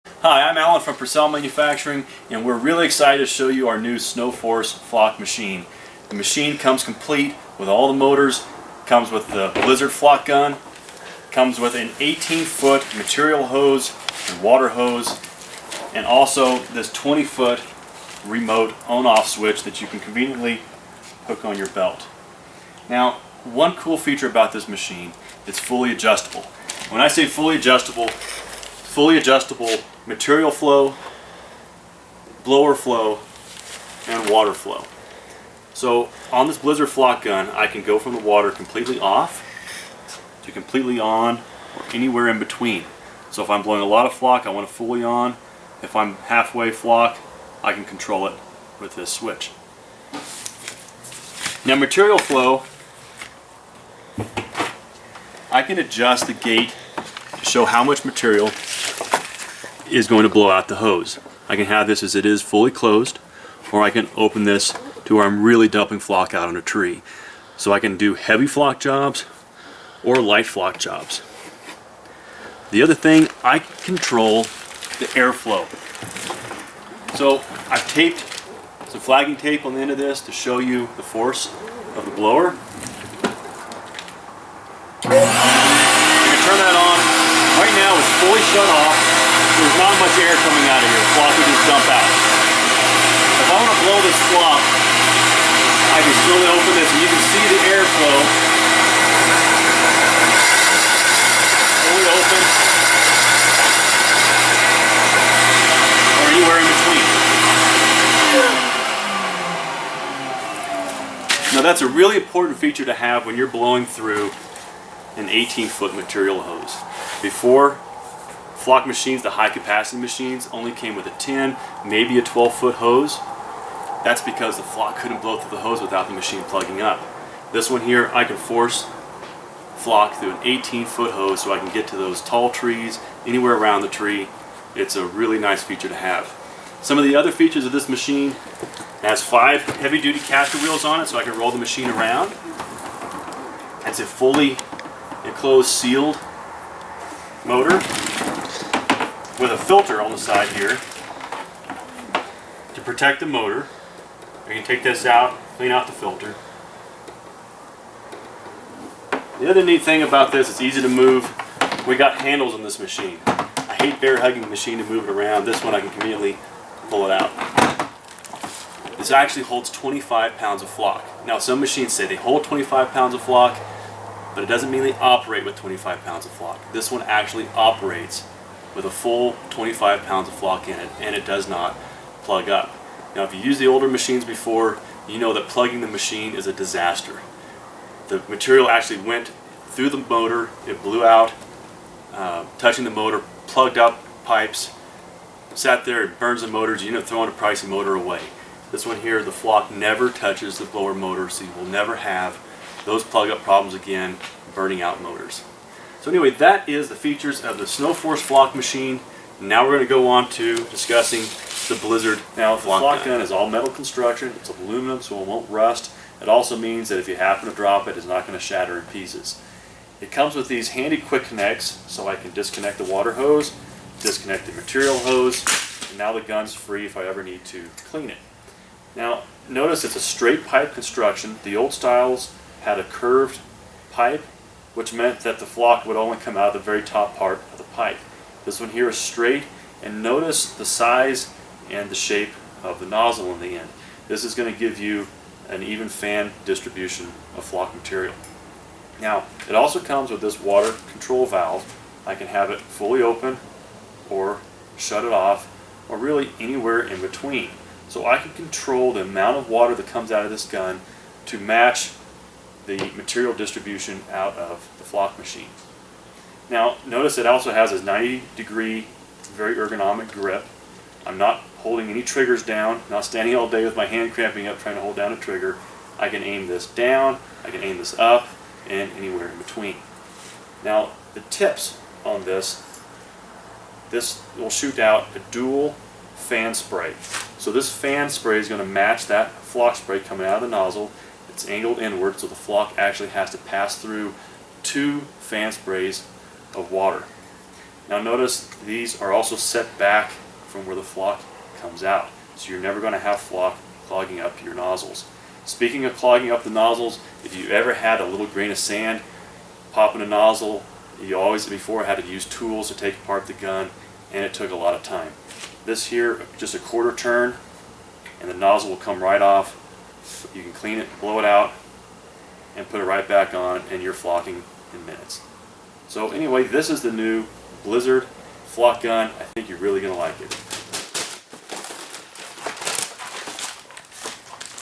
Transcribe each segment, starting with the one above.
Hi, I'm Alan from Pursell Manufacturing, and we're really excited to show you our new SnowForce flock machine. The machine comes complete with all the motors, comes with the Blizzard flock gun, comes with an 18-foot material hose and water hose, and also this 20-foot remote on-off switch that you can conveniently hook on your belt. Now, one cool feature about this machine, it's fully adjustable. When I say fully adjustable material flow, blower flow, and water flow. So on this Blizzard flock gun, I can go from the water completely off to completely on, or anywhere in between. So if I'm blowing a lot of flock, I want it fully on. If I'm halfway flock, I can control it with this switch. Now material flow, I can adjust the gate to show how much material is going to blow out the hose. I can have this as it is fully closed, or I can open this to where I'm really dumping flock out on a tree. So I can do heavy flock jobs or light flock jobs. The other thing, I can control the airflow. So I've taped some flagging tape on the end of this to show you the force of the blower. You can turn that on. Right now it's fully shut off. There's not much air coming out of here. Flock will just dump out. If I want to blow this flock, I can slowly open this and you can see the airflow. Fully open. Or anywhere in between. Now that's a really important feature to have when you're blowing through an 18-foot material hose. Before, flock machines, the high capacity machines, only came with a 10, maybe a 12-foot hose. That's because the flock couldn't blow through the hose without the machine plugging up. This one here, I can force flock through an 18-foot hose so I can get to those tall trees, anywhere around the tree. It's a really nice feature to have. Some of the other features of this machine, it has 5 heavy-duty caster wheels on it so I can roll the machine around. It's a fully enclosed, sealed motor with a filter on the side here to protect the motor. I can take this out, clean out the filter. The other neat thing about this, it's easy to move. We got handles on this machine. I hate bear hugging the machine to move it around. This one I can conveniently pull it out. This actually holds 25 pounds of flock. Now some machines say they hold 25 pounds of flock, but it doesn't mean they operate with 25 pounds of flock. This one actually operates with a full 25 pounds of flock in it, and it does not plug up. Now if you used the older machines before, you know that plugging the machine is a disaster. The material actually went through the motor, it blew out, touching the motor, plugged up pipes, sat there, it burns the motors, you end up throwing a pricey motor away. This one here, the flock never touches the blower motor, so you will never have those plug up problems again, burning out motors. So anyway, that is the features of the SnowForce flock machine. Now we're going to go on to discussing the Blizzard flock gun. Is all metal construction, it's aluminum so it won't rust. It also means that if you happen to drop it, it's not going to shatter in pieces. It comes with these handy quick connects, so I can disconnect the water hose, disconnect the material hose, and now the gun's free if I ever need to clean it. Now notice it's a straight pipe construction. The old styles had a curved pipe, which meant that the flock would only come out of the very top part of the pipe. This one here is straight, and notice the size and the shape of the nozzle in the end. This is going to give you an even fan distribution of flock material. Now, it also comes with this water control valve. I can have it fully open or shut it off, or really anywhere in between. So I can control the amount of water that comes out of this gun to match the material distribution out of the flock machine. Now notice it also has this 90-degree, very ergonomic grip. I'm not holding any triggers down, not standing all day with my hand cramping up trying to hold down a trigger. I can aim this down, I can aim this up, and anywhere in between. Now the tips on this will shoot out a dual fan spray. So this fan spray is going to match that flock spray coming out of the nozzle. It's angled inward, so the flock actually has to pass through 2 fan sprays of water. Now notice these are also set back from where the flock comes out, so you're never going to have flock clogging up your nozzles. Speaking of clogging up the nozzles, if you ever had a little grain of sand pop in a nozzle, you always before had to use tools to take apart the gun, and it took a lot of time. This here, just a quarter turn, and the nozzle will come right off. You can clean it, blow it out, and put it right back on, and you're flocking in minutes. So anyway, this is the new Blizzard flock gun. I think you're really going to like it.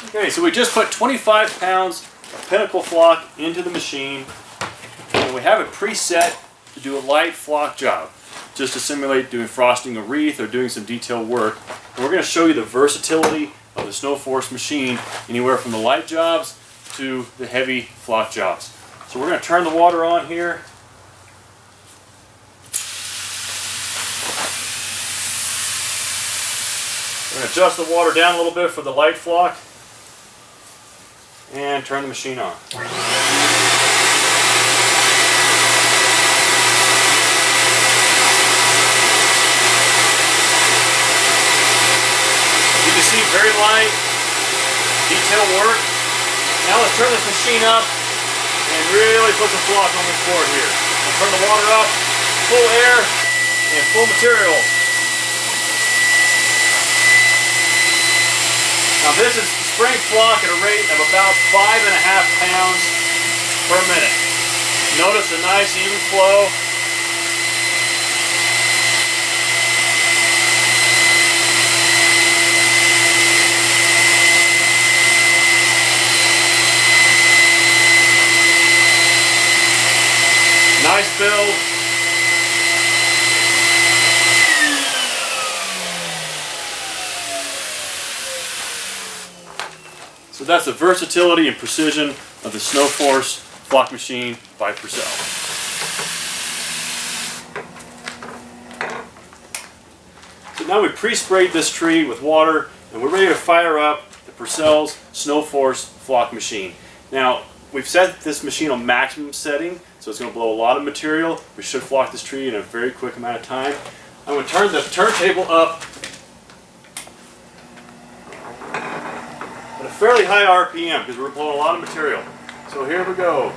Okay, so we just put 25 pounds of Pinnacle flock into the machine, and we have it preset to do a light flock job, just to simulate doing frosting a wreath or doing some detailed work. And we're going to show you the versatility of the SnowForce machine, anywhere from the light jobs to the heavy flock jobs. So we're going to turn the water on here. We're going to adjust the water down a little bit for the light flock and turn the machine on. See, very light, detailed work. Now let's turn this machine up and really put some flock on this board here. We'll turn the water up, full air, and full material. Now this is spring flock at a rate of about 5.5 pounds per minute. Notice a nice even flow. Nice build. So that's the versatility and precision of the SnowForce flock machine by Pursell. So now we pre-sprayed this tree with water, and we're ready to fire up the Pursell's SnowForce flock machine. Now, we've set this machine on maximum setting, so it's going to blow a lot of material. We should flock this tree in a very quick amount of time. I'm going to turn the turntable up at a fairly high RPM because we're blowing a lot of material. So here we go.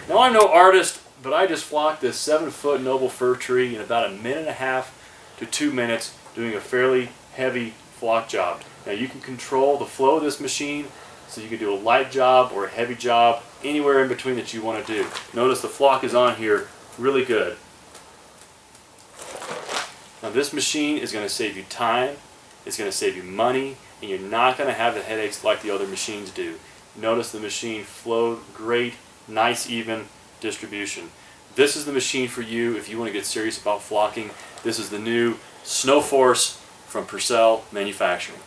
Now I'm no artist, but I just flocked this 7-foot noble fir tree in about 1.5 to 2 minutes doing a fairly heavy flock job. Now you can control the flow of this machine, so you can do a light job or a heavy job anywhere in between that you want to do. Notice the flock is on here really good. Now this machine is going to save you time, it's going to save you money, and you're not going to have the headaches like the other machines do. Notice the machine flowed great, nice even distribution. This is the machine for you if you want to get serious about flocking. This is the new Snow Force from Pursell Manufacturing.